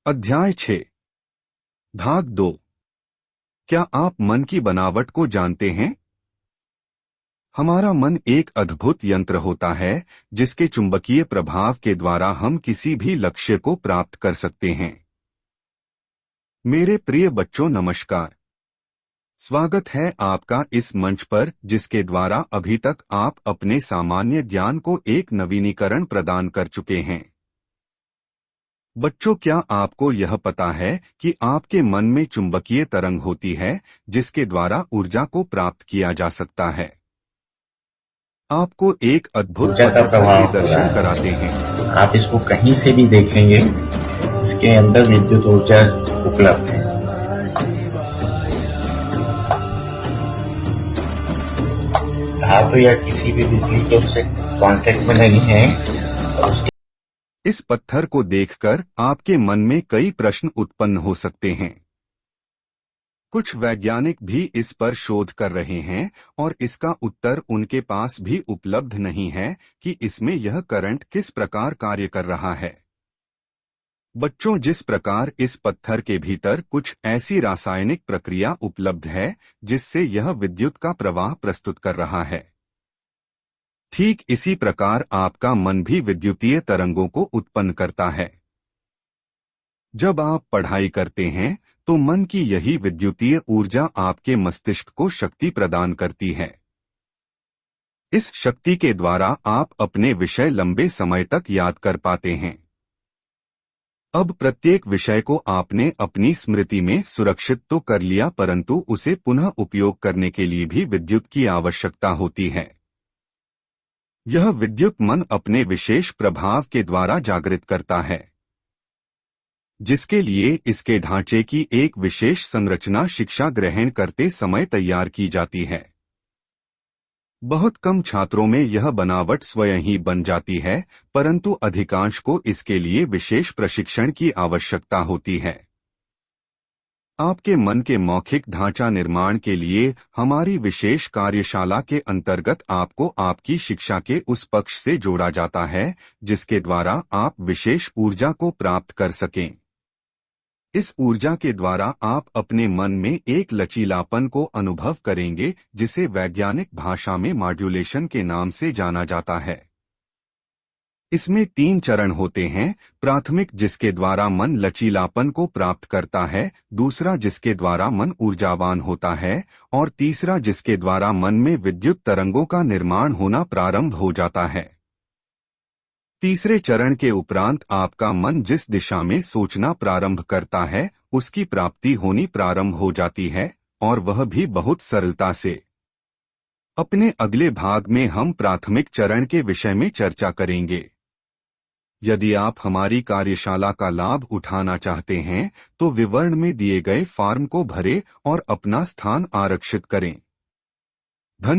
अध्याय 6 भाग 2। क्या आप मन की बनावट को जानते हैं? हमारा मन एक अद्भुत यंत्र होता है जिसके चुंबकीय प्रभाव के द्वारा हम किसी भी लक्ष्य को प्राप्त कर सकते हैं। मेरे प्रिय बच्चों, नमस्कार। स्वागत है आपका इस मंच पर जिसके द्वारा अभी तक आप अपने सामान्य ज्ञान को एक नवीनीकरण प्रदान कर चुके हैं। बच्चों, क्या आपको यह पता है कि आपके मन में चुंबकीय तरंग होती है जिसके द्वारा ऊर्जा को प्राप्त किया जा सकता है? आपको एक अद्भुत ऊर्जा का पद्धति प्रभाव के हो रहा दर्शन है। कराते हैं। आप इसको कहीं से भी देखेंगे, इसके अंदर विद्युत ऊर्जा उपलब्ध है। धातु या किसी भी बिजली के उससे कांटेक्ट में नहीं है और उसके इस पत्थर को देखकर आपके मन में कई प्रश्न उत्पन्न हो सकते हैं। कुछ वैज्ञानिक भी इस पर शोध कर रहे हैं और इसका उत्तर उनके पास भी उपलब्ध नहीं है कि इसमें यह करंट किस प्रकार कार्य कर रहा है। बच्चों, जिस प्रकार इस पत्थर के भीतर कुछ ऐसी रासायनिक प्रक्रिया उपलब्ध है जिससे यह विद्युत का प्रवाह प्रस्तुत कर रहा है, ठीक इसी प्रकार आपका मन भी विद्युतीय तरंगों को उत्पन्न करता है। जब आप पढ़ाई करते हैं तो मन की यही विद्युतीय ऊर्जा आपके मस्तिष्क को शक्ति प्रदान करती है। इस शक्ति के द्वारा आप अपने विषय लंबे समय तक याद कर पाते हैं। अब प्रत्येक विषय को आपने अपनी स्मृति में सुरक्षित तो कर लिया, परंतु उसे पुनः उपयोग करने के लिए भी विद्युत की आवश्यकता होती है। यह विद्युत मन अपने विशेष प्रभाव के द्वारा जागृत करता है, जिसके लिए इसके ढांचे की एक विशेष संरचना शिक्षा ग्रहण करते समय तैयार की जाती है। बहुत कम छात्रों में यह बनावट स्वयं ही बन जाती है, परंतु अधिकांश को इसके लिए विशेष प्रशिक्षण की आवश्यकता होती है। आपके मन के मौखिक ढांचा निर्माण के लिए हमारी विशेष कार्यशाला के अंतर्गत आपको आपकी शिक्षा के उस पक्ष से जोड़ा जाता है जिसके द्वारा आप विशेष ऊर्जा को प्राप्त कर सकें। इस ऊर्जा के द्वारा आप अपने मन में एक लचीलापन को अनुभव करेंगे जिसे वैज्ञानिक भाषा में मॉड्यूलेशन के नाम से जाना जाता है। इसमें 3 चरण होते हैं। प्राथमिक, जिसके द्वारा मन लचीलापन को प्राप्त करता है, दूसरा जिसके द्वारा मन ऊर्जावान होता है, और तीसरा जिसके द्वारा मन में विद्युत तरंगों का निर्माण होना प्रारंभ हो जाता है। तीसरे चरण के उपरांत आपका मन जिस दिशा में सोचना प्रारंभ करता है उसकी प्राप्ति होनी प्रारंभ हो जाती है, और वह भी बहुत सरलता से। अपने अगले भाग में हम प्राथमिक चरण के विषय में चर्चा करेंगे। यदि आप हमारी कार्यशाला का लाभ उठाना चाहते हैं तो विवरण में दिए गए फॉर्म को भरें और अपना स्थान आरक्षित करें।